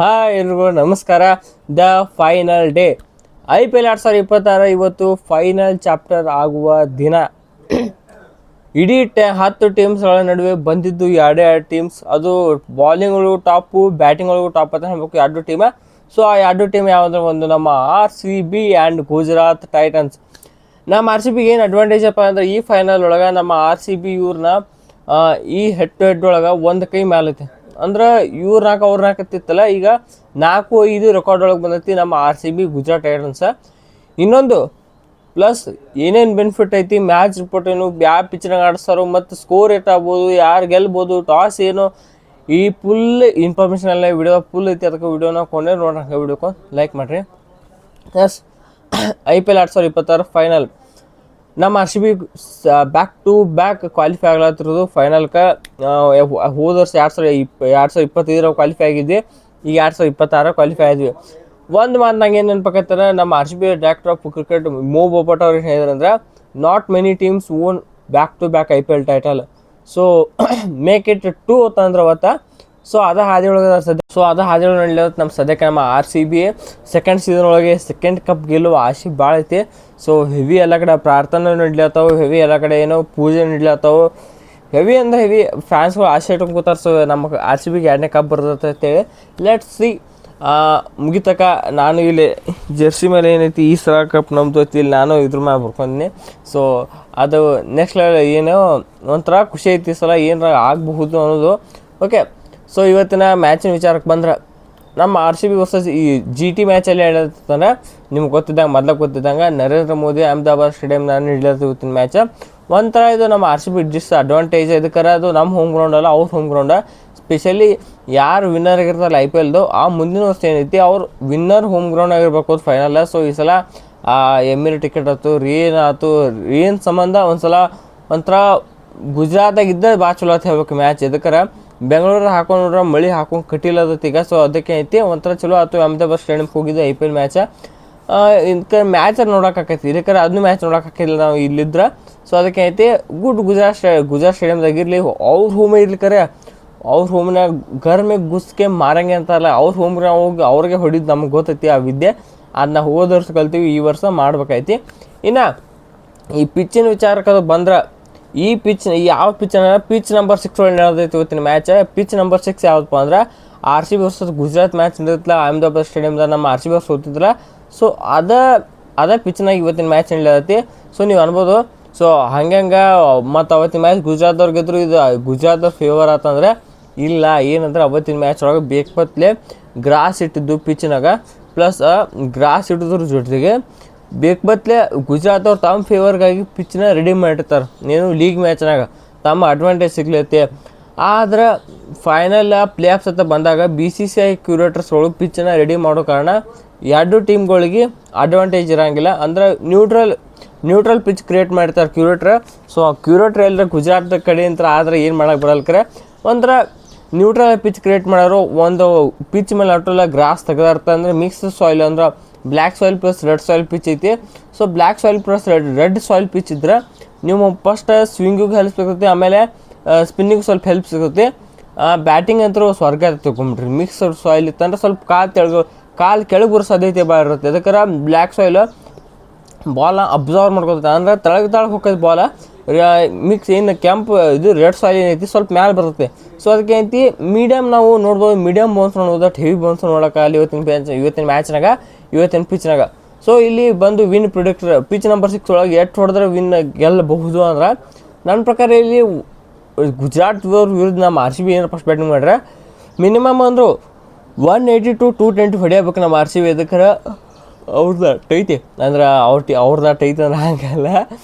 Hi ಎಲ್ರಿಗೂ ನಮಸ್ಕಾರ. The final day IPL 2026 ಇವತ್ತು ಫೈನಲ್ ಚಾಪ್ಟರ್ ಆಗುವ ದಿನ. ಇಡೀ 10 ಟೀಮ್ಸ್ಗಳ ನಡುವೆ ಬಂದಿದ್ದು ಎರಡೇ ಟೀಮ್ಸ್. ಅದು ಬಾಲಿಂಗ್ ಒಳಗೂ ಟಾಪು, ಬ್ಯಾಟಿಂಗ್ ಒಳಗೂ ಟಾಪ್ ಅಂತ ಹೇಳ್ಬೇಕು, ಎರಡು ಟೀಮ. ಸೊ ಆ ಎರಡು ಟೀಮ್ ಯಾವುದಂದ್ರೆ ಒಂದು ನಮ್ಮ RCB ಆ್ಯಂಡ್ ಗುಜರಾತ್ ಟೈಟನ್ಸ್. ನಮ್ಮ RCBಗೆ ಏನು ಅಡ್ವಾಂಟೇಜ್ ಅಪ್ಪ ಅಂದ್ರೆ ಈ ಫೈನಲ್ ಒಳಗೆ ನಮ್ಮ RCB ಇವ್ರನ್ನ ಈ ಹೆಡ್ ಟು ಹೆಡ್ ಒಳಗೆ ಒಂದು ಕೈ ಮೇಲೈತೆ. ಅಂದ್ರೆ ಇವ್ರು 4 ಅವ್ರು 4 ಎತ್ತಿತ್ತಲ್ಲ, ಈಗ 4-5 ರೆಕಾರ್ಡ್ ಒಳಗೆ ಬಂದೈತಿ ನಮ್ಮ RCB ಗುಜರಾತ್ ಟೈಟನ್ಸ್. ಇನ್ನೊಂದು ಪ್ಲಸ್ ಏನೇನು ಬೆನಿಫಿಟ್ ಐತಿ, ಮ್ಯಾಚ್ ರಿಪೋರ್ಟ್ ಏನು, ಯಾವ ಪಿಚ್ನಾಗ ಆಡಿಸ್ತಾರೋ, ಮತ್ತು ಸ್ಕೋರ್ ಆಗ್ಬೋದು, ಯಾರು ಗೆಲ್ಬೋದು, ಟಾಸ್ ಏನು, ಈ ಫುಲ್ ಇನ್ಫಾರ್ಮೇಷನ್ ಎಲ್ಲ ವಿಡಿಯೋ ಫುಲ್ ಐತಿ. ಅದಕ್ಕೆ ವಿಡಿಯೋನ ಕೊಂಡೆ ನೋಡ್ರಿ, ವಿಡಿಯೋಕ್ಕೆ ಲೈಕ್ ಮಾಡಿರಿ. ಎಸ್, IPL 2026 ಫೈನಲ್ ನಮ್ಮ RCB back to back qualify ಆಗ್ಲತ್ತಿರೋದು ಫೈನಲ್ಗೆ. ಹೋದ ವರ್ಷ 2025 ಕ್ವಾಲಿಫೈ ಆಗಿದ್ವಿ, ಈಗ 2026 ಕ್ವಾಲಿಫೈ ಆದ್ವಿ. ಒಂದು ಮಾತು ನಂಗೆ ಏನು ನೆನಪಾಕತ್ತಾರ, ನಮ್ಮ RCB ಡೈರೆಕ್ಟರ್ ಆಫ್ ಕ್ರಿಕೆಟ್ ಮೋ ಬೋಪಟ್ ಅವ್ರು ಏನು ಹೇಳಿದ್ರಂದ್ರೆ, not many teams won back to back IPL title, so make it 2 ಅಂತಂದ್ರೆ ಅವತ್ತ. ಸೊ ಅದ ಹಾದಿ ಒಳಗೆ ನಡೀಲತ್ತು ನಮ್ಮ ಸದ್ಯಕ್ಕೆ. ನಮ್ಮ RCB ಸೆಕೆಂಡ್ ಸೀಸನ್ ಒಳಗೆ ಸೆಕೆಂಡ್ ಕಪ್ ಗೆಲ್ಲುವ ಆಸೆ ಭಾಳ ಐತಿ. ಸೊ ಹೆವಿ ಎಲ್ಲ ಕಡೆ ಪ್ರಾರ್ಥನೆ ನಡ್ಲತ್ತಾವೆ, ಹೆವಿ ಎಲ್ಲ ಕಡೆ ಏನೋ ಪೂಜೆ ನಡ್ಲತ್ತಾವೆ, ಹೆವಿ ಅಂದ್ರೆ ಹೆವಿ ಫ್ಯಾನ್ಸ್ಗಳು ಆಸೆ ಇಟ್ಕೊಂಡು ಕೂತಾರೆ. ಸೊ ನಮ್ಮ RCBಗೆ 2ನೇ ಕಪ್ ಬರ್ತೈತೆ ಅಂತೇಳಿ ಲೆಟ್ಸ್ ಸಿ. ಮುಗಿತಕ ನಾನು ಇಲ್ಲಿ ಜರ್ಸಿ ಮೇಲೆ ಏನೈತಿ ಈ ಸಲ ಕಪ್ ನಮ್ದು ಐತಿ, ಇಲ್ಲಿ ನಾನು ಇದ್ರ ಮೇಲೆ ಬರ್ಕೊಂಡಿನಿ. ಸೊ ಅದು ನೆಕ್ಸ್ಟ್ ಲೆವೆಲ್ ಏನೋ ಒಂಥರ ಖುಷಿ ಐತಿ, ಈ ಸಲ ಏನಾರ ಆಗಬಹುದು ಅನ್ನೋದು. ಓಕೆ, ಸೊ ಇವತ್ತಿನ ಮ್ಯಾಚಿನ ವಿಚಾರಕ್ಕೆ ಬಂದ್ರೆ, ನಮ್ಮ RCB ವರ್ಸಸ್ ಈ GT ಮ್ಯಾಚಲ್ಲಿ ಹೇಳತ್ತಂದ್ರೆ ನಿಮ್ಗೆ ಗೊತ್ತಿದ್ದಂಗೆ ನರೇಂದ್ರ ಮೋದಿ ಅಹಮದಾಬಾದ್ ಸ್ಟೇಡಿಯಮ್ನಾಗ ಹಿಡಿಲತ್ತ ಇವತ್ತಿನ ಮ್ಯಾಚ್. ಒಂಥರ ಇದು ನಮ್ಮ RCB ಡಿಸ್ಅಡ್ವಾಂಟೇಜ್. ಇದಕ್ಕೆ ಅದು ನಮ್ಮ ಹೋಮ್ ಗ್ರೌಂಡ್ ಅಲ್ಲ, ಅವ್ರ ಹೋಮ್ ಗ್ರೌಂಡ. ಸ್ಪೆಷಲಿ ಯಾರು ವಿನ್ನರ್ ಆಗಿರ್ತಾರಲ್ಲ IPLದು, ಆ ಮುಂದಿನ ವರ್ಷ ಏನೈತಿ ಅವ್ರು ವಿನ್ನರ್ ಹೋಮ್ ಗ್ರೌಂಡ್ ಆಗಿರ್ಬೇಕು ಅದು ಫೈನಲ್. ಸೊ ಈ ಸಲ ಎಮ್ಮಿರ ಟಿಕೆಟ್ ಆಯ್ತು ರೇನ್ ಸಂಬಂಧ ಒಂಥರ ಗುಜರಾತಾಗಿದ್ದ ಭಾಳ ಚಲೋ ಅಂತ ಹೇಳ್ಬೇಕು ಮ್ಯಾಚ್. ಇದಕ್ಕೆ ಬೆಂಗಳೂರು ಹಾಕೊಂಡು ಮಳೆ ಹಾಕೊಂಡು ಕಟ್ಟಿಲ್ಲದತ್ತು ಈಗ. ಸೊ ಅದಕ್ಕೆ ಐತಿ ಒಂಥರ ಚಲೋ ಆಯ್ತು. ಅಹಮದಾಬಾದ್ ಸ್ಟೇಡಿಯಮ್ಗೆ ಹೋಗಿದ್ದು IPL ಮ್ಯಾಚ. ಇದಕ್ಕೆ ಮ್ಯಾಚ್ ನೋಡೋಕ್ಕಾಕೈತಿ, ಇದಕ್ಕೆ ಅದನ್ನು ಮ್ಯಾಚ್ ನೋಡೋಕ್ಕಾಕಿಲ್ಲ ನಾವು ಇಲ್ಲಿದ್ರೆ. ಸೊ ಅದಕ್ಕೆ ಐತಿ ಗುಡ್ ಗುಜರಾತ್ ಸ್ಟೇಡಿಯಮ್ದಾಗಿರಲಿ, ಅವ್ರ ಹೋಮ್ ಇರ್ಲಿಕ್ಕರೆ ಅವ್ರ ಹೋಮ್ನಾಗ ಘರ್ ಮೇಲೆ ಗುಸ್ಕೆ ಮಾರಂಗೆ ಅಂತಾರಲ್ಲ, ಅವ್ರ ಹೋಮ್ಗೆ ಹೋಗಿ ಅವ್ರಿಗೆ ಹೊಡಿದ್ದು ನಮ್ಗೆ ಗೊತ್ತೈತಿ ಆ ವಿದ್ಯೆ. ಅದನ್ನ ಹೋದ ವರ್ಷ ಕಲ್ತೀವಿ, ಈ ವರ್ಷ ಮಾಡ್ಬೇಕೈತಿ. ಇನ್ನು ಈ ಪಿಚ್ಚಿನ ವಿಚಾರಕ್ಕೆ ಅದು ಬಂದ್ರೆ, ಈ ಯಾವ ಪಿಚ್ ನಂಬರ್ 6 ಒಳಗೆ ನಡೆದೈತಿ ಇವತ್ತಿನ ಮ್ಯಾಚ್. ಪಿಚ್ ನಂಬರ್ 6 ಯಾವುದಪ್ಪ ಅಂದ್ರೆ RCB ವರ್ಸಸ್ ಗುಜರಾತ್ ಮ್ಯಾಚ್ ನಡೆದಿತ್ತಲ್ಲ ಅಹಮದಾಬಾದ್ ಸ್ಟೇಡಿಯಮ್ದಾಗ, ನಮ್ಮ RCB ಸೋತಿದ್ರಲ್ಲ. ಸೊ ಅದ ಪಿಚ್ನಾಗ ಇವತ್ತಿನ ಮ್ಯಾಚ್ ನಡೆದೈತಿ. ಸೊ ನೀವು ಅನ್ಬೋದು, ಸೊ ಹಂಗೆ ಮತ್ತು ಅವತ್ತಿನ ಮ್ಯಾಚ್ ಗುಜರಾತ್ದವ್ರು ಗೆದ್ರು, ಇದು ಗುಜರಾತ್ದವ್ರು ಫೇವರ್ ಆತಂದ್ರೆ ಇಲ್ಲ. ಏನಂದ್ರೆ ಅವತ್ತಿನ ಮ್ಯಾಚ್ ಒಳಗೆ ಬೇಕಪತ್ಲೆ ಗ್ರಾಸ್ ಇಟ್ಟಿದ್ದು ಪಿಚ್ನಾಗ, ಪ್ಲಸ್ ಗ್ರಾಸ್ ಇಟ್ಟಿದ್ರ ಜೊತೆಗೆ ಬೇಕಬತ್ಲೆ ಗುಜರಾತ್ ಅವ್ರು ತಮ್ಮ ಫೇವರ್ಗಾಗಿ ಪಿಚ್ನ ರೆಡಿ ಮಾಡಿರ್ತಾರೆ. ಏನು ಲೀಗ್ ಮ್ಯಾಚ್ನಾಗ ತಮ್ಮ ಅಡ್ವಾಂಟೇಜ್ ಸಿಗ್ಲೈತಿ. ಆದ್ರೆ ಫೈನಲ್ ಪ್ಲೇ ಆಫ್ಸ್ ಅಂತ ಬಂದಾಗ BCCI ಕ್ಯೂರೇಟರ್ಸ್ಗಳು ಪಿಚ್ಚನ್ನ ರೆಡಿ ಮಾಡೋ ಕಾರಣ ಎರಡು ಟೀಮ್ಗಳಿಗೆ ಅಡ್ವಾಂಟೇಜ್ ಇರೋಂಗಿಲ್ಲ. ಅಂದ್ರೆ ನ್ಯೂಟ್ರಲ್ ಪಿಚ್ ಕ್ರಿಯೇಟ್ ಮಾಡ್ತಾರೆ ಕ್ಯೂರೇಟ್ರ್. ಸೊ ಕ್ಯೂರೇಟ್ರ್ ಎಲ್ಲರ ಗುಜರಾತ್ ಕಡೆ ಅಂತ ಆದ್ರೆ ಏನು ಮಾಡೋಕ್ಕೆ ಬರಲ್ಕರೆ, ಒಂಥರ ನ್ಯೂಟ್ರಲ್ ಪಿಚ್ ಕ್ರಿಯೇಟ್ ಮಾಡೋರು ಒಂದು ಪಿಚ್ ಮೇಲೆ ಅಟೋಲ್ಲ ಗ್ರಾಸ್ ತೆಗೆದಾರ್ಥ. ಅಂದರೆ ಮಿಕ್ಸ್ ಸಾಯಿಲ್, ಅಂದ್ರೆ black soil plus red soil pitch ಐತಿ. So black soil plus red soil pitch ಇದ್ರೆ ನೀವು ಫಸ್ಟ್ ಸ್ವಿಂಗಿಗೆ ಹೆಲ್ಪ್ ಸಿಗುತ್ತೆ, ಆಮೇಲೆ ಸ್ಪಿನ್ನಿಗೆ ಸ್ವಲ್ಪ ಹೆಲ್ಪ್ ಸಿಗುತ್ತೆ. ಬ್ಯಾಟಿಂಗ್ ಅಂತೂ ಸ್ವರ್ಗ ತಿಳ್ಕೊಂಬಿಟ್ರಿ. ಮಿಕ್ಸ್ ಸಾಯಿಲ್ ಇತ್ತಂದ್ರೆ ಸ್ವಲ್ಪ ಕಾಲು ಕೆಳಗೆ ಬರೋ ಸಾಧ್ಯತೆ ಭಾಳ ಇರುತ್ತೆ. ಅದಕ್ಕೆ ಬ್ಲ್ಯಾಕ್ ಸಾಯಿಲ್ ಬಾಲ್ನ ಅಬ್ಸರ್ವ್ ಮಾಡ್ಕೊತೈತೆ, ಅಂದ್ರೆ ತಳಗೆ ಹೋಗೋದು ಬಾಲ. ಮಿಕ್ಸ್ ಏನು ಕೆಂಪು ಇದು ರೆಡ್ ಸಾಯಿಲ್ ಏನೈತಿ ಸ್ವಲ್ಪ ಮ್ಯಾಲೆ ಬರುತ್ತೆ. ಸೊ ಅದಕ್ಕೆ ಐತಿ ಮೀಡಿಯಮ್ ನಾವು ನೋಡ್ಬೋದು, ಮೀಡಿಯಮ್ ಬೌನ್ಸ್ ನೋಡ್ಬೋದು, ಹೆವಿ ಬೌನ್ಸ್ ನೋಡೋಕ್ಕಾಗಲಿ ಇವತ್ತಿನ ಪಿಚ್ನಾಗ. ಸೊ ಇಲ್ಲಿ ಬಂದು ವಿನ್ ಪ್ರಿಡಿಕ್ಟರ್ ಪಿಚ್ ನಂಬರ್ 6 ಒಳಗೆ ಎಷ್ಟು ಹೊಡೆದ್ರೆ ವಿನ್ ಗೆಲ್ಲಬಹುದು ಅಂದ್ರೆ, ನನ್ನ ಪ್ರಕಾರ ಇಲ್ಲಿ ಗುಜರಾತ್ದವ್ರ ವಿರುದ್ಧ ನಮ್ಮ RCB ಏನಾರು ಫಸ್ಟ್ ಬ್ಯಾಟಿಂಗ್ ಮಾಡ್ರೆ ಮಿನಿಮಮ್ ಅಂದರು 180 to 220 ಹೊಡೆಯಬೇಕು ನಮ್ಮ RCB. ಇದಕ್ಕೆ ಅವ್ರದ್ದು ಟೈತಿ ಅಂದ್ರೆ ಅವ್ರದ್ದು ಟೈತಿ ಅಂದ್ರೆ ಹಂಗಲ್ಲ,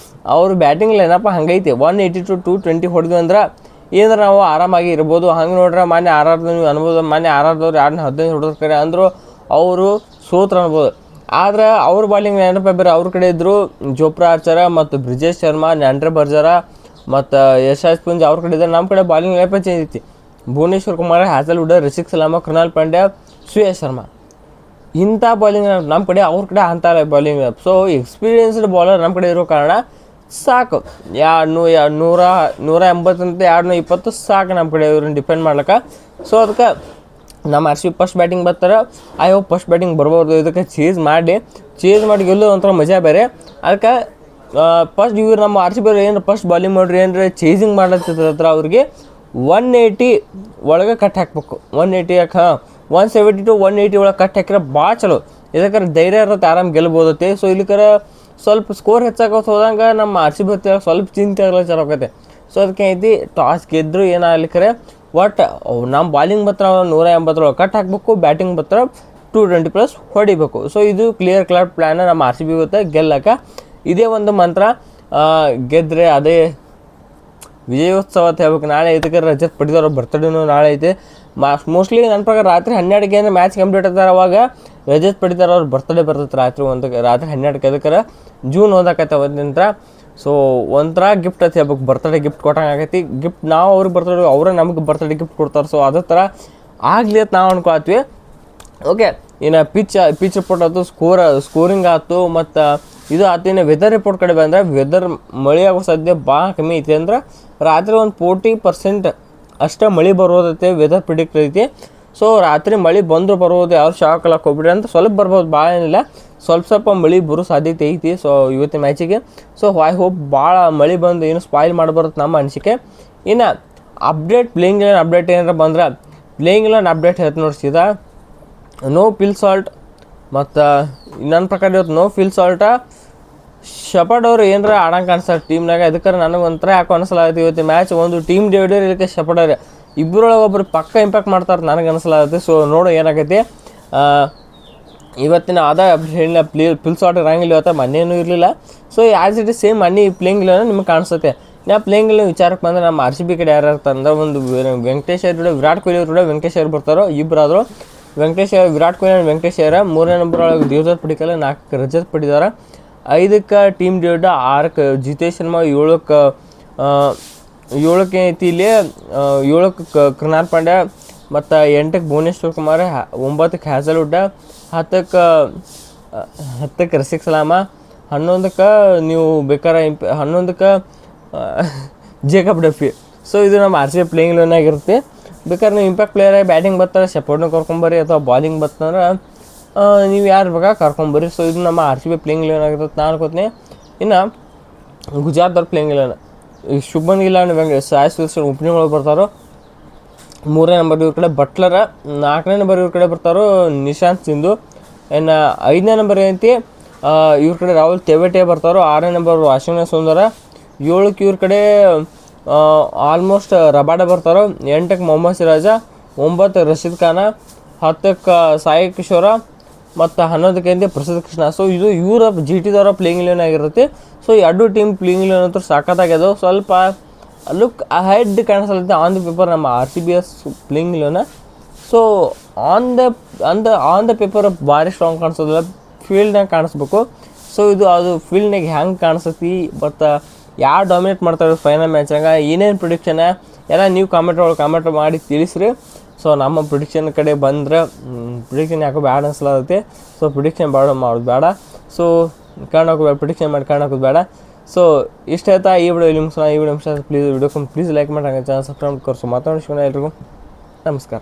ಅವ್ರ ಬ್ಯಾಟಿಂಗ್ ಏನಪ್ಪ ಹಂಗೈತಿ. 180 to 220 ಹೊಡೆದು ಅಂದ್ರೆ ಏನಾರ ನಾವು ಆರಾಮಾಗಿ ಇರ್ಬೋದು. ಹಂಗೆ ನೋಡ್ರೆ ಮೊನ್ನೆ ನೀವು ಅನ್ಬೋದು, ಮೊನ್ನೆ RRದವ್ರು 15 ಹೊಡೆದ್ರೆ ಅಂದರು ಅವರು ಸೋತ್ರ ಅನ್ಬೋದು. ಆದ್ರೆ ಅವ್ರ ಬಾಲಿಂಗ್ ನೆನಪ ಬೇರೆ ಅವ್ರ ಕಡೆ ಇದ್ದರು. ಜೋಪ್ರಾ ಆರ್ಚರ ಮತ್ತು ಬ್ರಿಜೇಶ್ ಶರ್ಮಾ, ನ್ಯಾಂಡ್ರೆ ಬರ್ಜರ ಮತ್ತು ಯಶರಾಜ್ ಪುಂಜ್ ಅವ್ರ ಕಡೆ ಇದ್ದಾರೆ. ನಮ್ಮ ಕಡೆ ಬಾಲಿಂಗ್ ನೆನಪ ಚೇಂಜ್ ಐತಿ. ಭುವನೇಶ್ವರ್ ಕುಮಾರ್, ಹ್ಯಾಸಲ್ವುಡ್, ರಿಷಿಕ್ ಸಲಾಮ, ಕೃಣಾಲ್ ಪಾಂಡ್ಯ, ಶ್ರೇಯಸ್ ಶರ್ಮಾ, ಇಂಥ ಬಾಲಿಂಗ್ ನಮ್ಮ ಕಡೆ. ಅವ್ರ ಕಡೆ ಅಂಥ ಬಾಲಿಂಗ್. ಸೊ ಎಕ್ಸ್ಪೀರಿಯನ್ಸ್ಡ್ ಬಾಲರ್ ನಮ್ಮ ಕಡೆ ಇರೋ ಕಾರಣ ಸಾಕು. 180 220 ಸಾಕು ನಮ್ಮ ಕಡೆ ಇವ್ರನ್ನ ಡಿಪೆಂಡ್ ಮಾಡ್ಲಿಕ್ಕೆ. ಸೊ ಅದಕ್ಕೆ ನಮ್ಮ R C B first batting ಬರ್ತಾರೆ. ಐ ಹೋಪ್ ಫಸ್ಟ್ ಬ್ಯಾಟಿಂಗ್ ಬರ್ಬೋದು. ಇದಕ್ಕೆ ಚೇಸ್ ಮಾಡಿ ಗೆಲ್ಲೋದು ಒಂಥರ ಮಜಾ ಬೇರೆ. ಅದಕ್ಕೆ ಫಸ್ಟ್ ಇವ್ರು ನಮ್ಮ ಆರ್ ಸಿ ಬಿ ಏನು ಫಸ್ಟ್ ಬಾಲಿಂಗ್ ಮಾಡ್ರಿ ಏನ್ರಿ ಚೇಸಿಂಗ್ ಮಾಡ್ಲತ್ತಿದ್ರ ಅವ್ರಿಗೆ 180 ಒಳಗೆ ಕಟ್ ಹಾಕ್ಬೇಕು. 180 ಯಾಕೆ 170 to 180 ಒಳಗೆ ಕಟ್ ಹಾಕಿದ್ರೆ ಭಾಳ ಚಲೋ. ಇದಕ್ಕೆ ಧೈರ್ಯ ಇರುತ್ತೆ, ಆರಾಮ್ ಗೆಲ್ಬೋದತ್ತೆ. ಸೊ ಇಲ್ಲಿಕರ ಸ್ವಲ್ಪ ಸ್ಕೋರ್ ಹೆಚ್ಚಾಗೋದು ಹೋದಂಗೆ ನಮ್ಮ ಆರ್ ಸಿ ಬಿ ಸ್ವಲ್ಪ ಚಿಂತೆ ಆಗಲ್ಲ ಚಲೋ ಆಕೈತೆ. ಸೊ ಅದಕ್ಕೆ ಐತಿ ಟಾಸ್ ಗೆದ್ದರು ಏನಾಗ್ಲಿಕ್ಕರೆ ಒಟ್ಟು ನಮ್ಮ ಬಾಲಿಂಗ್ ಬತ್ರ 180 ಕಟ್ ಹಾಕಬೇಕು, ಬ್ಯಾಟಿಂಗ್ ಬತ್ರ 220+ ಹೊಡಿಬೇಕು. ಸೊ ಇದು ಕ್ಲಿಯರ್ ಪ್ಲ್ಯಾನ್ ನಮ್ಮ ಆರ್ ಸಿ ಬಿ ಇವತ್ತು ಗೆಲ್ಲಕ್ಕೆ. ಇದೇ ಒಂದು ಮಂತ್ರ ಗೆದ್ದರೆ ಅದೇ ವಿಜಯೋತ್ಸವ ಅಂತ ಹೇಳ್ಬೇಕು. ನಾಳೆ ಇದಕ್ಕೆ ರಜತ್ ಪಡಿದವ್ರ ಬರ್ತಡೇನೂ ನಾಳೆ ಐತೆ. ಮೋಸ್ಟ್ಲಿ ನನ್ನ ಪ್ರಕಾರ ರಾತ್ರಿ 12ಗೆ ಅಂದರೆ ಮ್ಯಾಚ್ ಕಂಪ್ಲೀಟ್ ಆಗ್ತಾರೆ. ಅವಾಗ ರಜತ್ ಪಡಿದಾರ ಅವ್ರ ಬರ್ತಡೇ ಬರ್ತೈತೆ ರಾತ್ರಿ 12ಕ್ಕೆ. ಅದಕ್ಕೆ ಜೂನ್ 1 ಅವತ್ತಿಂತ. ಸೊ ಒಂಥರ ಗಿಫ್ಟ್ ಅಂತ ಹೇಳ್ಬೇಕು, ಬರ್ತಡೇ ಗಿಫ್ಟ್ ಕೊಟ್ಟಂಗೆ ಆಗೈತಿ. ಗಿಫ್ಟ್ ನಾವು ಅವ್ರಿಗೆ ಬರ್ತಡೇ, ಅವರೇ ನಮಗೆ ಬರ್ತಡೇ ಗಿಫ್ಟ್ ಕೊಡ್ತಾರೆ. ಸೊ ಅದೇ ಥರ ಆಗಲಿ ಅಂತ ನಾವು ಅನ್ಕೊಳ್ತೀವಿ. ಓಕೆ, ಇನ್ನು ಪಿಚ್ ರಿಪೋರ್ಟ್ ಆಯ್ತು, ಸ್ಕೋರಿಂಗ್ ಆಯ್ತು, ಮತ್ತು ಇದು ಆಯ್ತು. ಇನ್ನು ವೆದರ್ ರಿಪೋರ್ಟ್ ಕಡೆ ಬಂದರೆ ವೆದರ್ ಮಳೆ ಆಗೋ ಸಾಧ್ಯ ಭಾಳ ಕಮ್ಮಿ ಐತಿ. ಅಂದ್ರೆ ರಾತ್ರಿ ಒಂದು 40% ಅಷ್ಟೇ ಮಳೆ ಬರೋದೈತೆ ವೆದರ್ ಪ್ರಿಡಿಕ್ಟ್ ಐತಿ. ಸೊ ರಾತ್ರಿ ಮಳೆ ಬಂದರೂ ಬರ್ಬೋದು, ಯಾರು ಶಾಕ್ ಅಲ್ಲಕ್ಕೆ ಹೋಗ್ಬಿಡ್ರಿ ಅಂತ. ಸ್ವಲ್ಪ ಬರ್ಬೋದು, ಭಾಳ ಏನಿಲ್ಲ, ಸ್ವಲ್ಪ ಮಳೆ ಬರೋ ಸಾಧ್ಯತೆ ಐತಿ. ಸೊ ಇವತ್ತಿನ ಮ್ಯಾಚಿಗೆ ಸೊ ಐ ಹೋಪ್ ಭಾಳ ಮಳೆ ಬಂದು ಏನು ಸ್ಪಾಯ್ಲ್ ಮಾಡಬಾರ್ದು ನಮ್ಮ ಅನಿಸಿಕೆ. ಇನ್ನು ಪ್ಲೇಯಿಂಗ್ ಇಲೆವೆನ್ ಅಪ್ಡೇಟ್ ಏನಾರ ಬಂದ್ರೆ ಪ್ಲೇಯಿಂಗ್ ಇಲೆವೆನ್ ಅಪ್ಡೇಟ್ ಹೇಳ್ತೀನಿ ನೋಡಿ ಸೀದಾ. ನೋ ಫಿಲ್ ಸಾಲ್ಟ್, ಮತ್ತು ನನ್ನ ಪ್ರಕಾರ ಇವತ್ತು ನೋ ಫಿಲ್ ಸಾಲ್ಟ. ಶಪರ್ಡ್ ಅವ್ರು ಏನಾರ ಆಡಂಗೆ ಅನ್ಸತ್ತೆ ಟೀಮ್ನಾಗ. ಅದಕ್ಕೆ ನನಗೆ ಒಂಥರ ಯಾಕೋ ಅನಿಸಲಾಗತ್ತೆ ಇವತ್ತು ಮ್ಯಾಚ್ ಒಂದು ಟೀಮ್ ಡಿವೈಡರ್ ಇದಕ್ಕೆ ಶಪರ್ಡ್ ಇಬ್ಬರೊಳಗೆ ಒಬ್ಬರು ಪಕ್ಕ ಇಂಪ್ಯಾಕ್ಟ್ ಮಾಡ್ತಾರೆ ನನಗೆ ಅನಿಸಲಾಗುತ್ತೆ. ಸೊ ನೋಡು ಏನಾಗೈತಿ ಇವತ್ತಿನ ಹೇಳಿಲ್ಲ ಫಿಲ್ ಸಾಲ್ಟ್ ಇರಂಗಿಲ್ಲ, ಇವತ್ತು ಮನೇನೂ ಇರಲಿಲ್ಲ. So as it is same money playing Eleven ನಿಮ್ಗೆ ಕಾಣಿಸುತ್ತೆ. ನಾ ಪ್ಲೇಯಿಂಗ್ ಇಲೆವೆನ್ ವಿಚಾರಕ್ಕೆ ಬಂದರೆ ನಮ್ಮ ಆರ್ ಸಿ ಬಿ ಕಡೆ ಯಾರು ಇರ್ತಾರೆ ಅಂದ್ರೆ ಒಂದು ವೆಂಕಟೇಶ್ ಅವ್ರ ವಿರಾಟ್ ಕೊಹ್ಲಿ ಅವ್ರ ವೆಂಕಟೇಶ್ ಅವ್ರು ಬರ್ತಾರೋ, ಇಬ್ಬರಾದರು ವೆಂಕಟೇಶ್ ವಿರಾಟ್ ಕೊಹ್ಲಿ ಆ್ಯಂಡ್ ವೆಂಕಟೇಶ್ ಅವರ. 3ನೇ ನಂಬರ್ ಒಳಗೆ ದೇವದತ್ ಪಡಿಕಲ್ಲ, 4ಕ್ಕೆ ರಜತ್ ಪಡಿದಾರೆ, 5ಕ್ಕೆ ಟೀಮ್ ಡಿವೈಡರ್, 6ಕ್ಕೆ ಜಿತೇಶ್ ಶರ್ಮಾ, 7ಕ್ಕೆ ಐತಿ ಇಲ್ಲಿ 7ಕ್ಕೆ ಕೃನಾಲ್ ಪಾಂಡ್ಯ, ಮತ್ತು 8ಕ್ಕೆ ಭುವನೇಶ್ವರ್ ಕುಮಾರ್, 9ಕ್ಕೆ ಹ್ಯಾಸಲ್ವುಡ್, 10ಕ್ಕೆ ರಸಿಕ್ ಸಲಾಮ, 11ಕ್ಕೆ ನೀವು ಬೇಕಾರೆ 11ಕ್ಕೆ ಜೇಕಬ್ ಡಫಿ. ಸೊ ಇದು ನಮ್ಮ R C B playing eleven ಆಗಿರುತ್ತೆ. ಬೇಕಾದ್ರೆ ನೀವು ಇಂಪ್ಯಾಕ್ಟ್ ಪ್ಲೇಯರ್ ಆಗಿ ಬ್ಯಾಟಿಂಗ್ ಬರ್ತಾರೆ ಶಪರ್ಡ್ನ ಕರ್ಕೊಂಬರ್ರಿ, ಅಥವಾ ಬಾಲಿಂಗ್ ಬರ್ತಂದ್ರೆ ನೀವು ಯಾರು ಬೇಕಾ ಕರ್ಕೊಂಬರ್ರಿ. ಸೊ ಇದು ನಮ್ಮ R C B playing eleven ಆಗಿರುತ್ತೆ ನಾನು ಅನ್ಕೋತೀನಿ. ಇನ್ನು ಗುಜರಾತ್ದವ್ರು playing eleven Shubman Gill and Sai Sudharsan ಓಪನಿಂಗ್ಗಳು ಬರ್ತಾರೋ. 3ನೇ ನಂಬರ್ ಇವ್ರ ಕಡೆ ಬಟ್ಲರ, 4ನೇ ನಂಬರ್ ಇವ್ರ ಕಡೆ ಬರ್ತಾರೋ ನಿಶಾಂತ್ ಸಿಂಧು. ಇನ್ನು 5ನೇ ನಂಬರ್ ಏನೈತಿ ಇವ್ರ ಕಡೆ ರಾಹುಲ್ ತೆವೆಟೆ ಬರ್ತಾರೋ. 6ನೇ ನಂಬರ್ ಅಶ್ವಿನಿ ಸುಂದರ, 7ಕ್ಕೆ ಇವ್ರ ಕಡೆ ಆಲ್ಮೋಸ್ಟ್ ರಬಾಡ ಬರ್ತಾರೋ. 8ಕ್ಕೆ ಮೊಹಮ್ಮದ್ ಸಿರಾಜ, 9ಕ್ಕೆ ರಶೀದ್ ಖಾನ, 10ಕ್ಕೆ ಸಾಯಿ ಕಿಶೋರ, ಮತ್ತು 11ಕ್ಕೆ ಪ್ರಸಿದ್ಧ ಕೃಷ್ಣ. ಸೊ ಇದು ಇವರ ಜಿ ಟಿದವರ ಪ್ಲೇಯಿಂಗ್ ಇಲೆವೆನ್ ಆಗಿರುತ್ತೆ. ಸೊ ಎರಡು ಟೀಮ್ ಪ್ಲೇಯಿಂಗ್ ಇಲೆವೆನ್ ಅಂತೂ ಸಾಕತ್ತಾಗ್ಯದು. ಸ್ವಲ್ಪ ಲುಕ್ ಹೆಡ್ ಕಾಣಿಸಲತ್ತೆ ಆನ್ ದ ಪೇಪರ್ ನಮ್ಮ R C B S playing eleven. So on the paper ಭಾರಿ ಸ್ಟ್ರಾಂಗ್ ಕಾಣಿಸೋದಿಲ್ಲ, ಫೀಲ್ಡ್ನಾಗ ಕಾಣಿಸ್ಬೇಕು. ಸೊ ಅದು ಫೀಲ್ಡ್ನಾಗ ಹೆಂಗೆ ಕಾಣಿಸ್ತೈತಿ, ಮತ್ತು ಯಾರು ಡಾಮಿನೇಟ್ ಮಾಡ್ತಾರೆ ಫೈನಲ್ ಮ್ಯಾಚಾಗ, ಏನೇನು ಪ್ರಿಡಿಕ್ಷನ್ ಎಲ್ಲ ನೀವು ಕಾಮೆಂಟ್ ಮಾಡಿ ತಿಳಿಸ್ರಿ. ಸೊ ನಮ್ಮ ಪ್ರಿಡಿಕ್ಷನ್ ಕಡೆ ಬಂದರೆ ಪ್ರಿಡಿಕ್ಷನ್ ಯಾಕೋ ಬ್ಯಾಡ ಅನ್ಸಲಾಗುತ್ತೆ. ಸೊ ಪ್ರಿಡಿಕ್ಷನ್ ಮಾಡೋದು ಬೇಡ. ಸೊ ಪ್ರಿಡಿಕ್ಷನ್ ಮಾಡಿ ಕಾಣೋದು ಬೇಡ. ಸೊ ಇಷ್ಟ ಆಯ್ತಾ ಈ ವಿಡಿಯೋ ನಿಮ್ಗೆ ಈ ವಿಡಿಯೋ ಪ್ಲೀಸ್ ಲೈಕ್ ಮಾಡಿ, ಚಾನಲ್ ಸಬ್ಸ್ಕ್ರೈಬ್ ಮಾಡ್ಕೊಳ್ಸು. ಮಾತಾಡೋಣ ಎಲ್ರಿಗೂ ನಮಸ್ಕಾರ.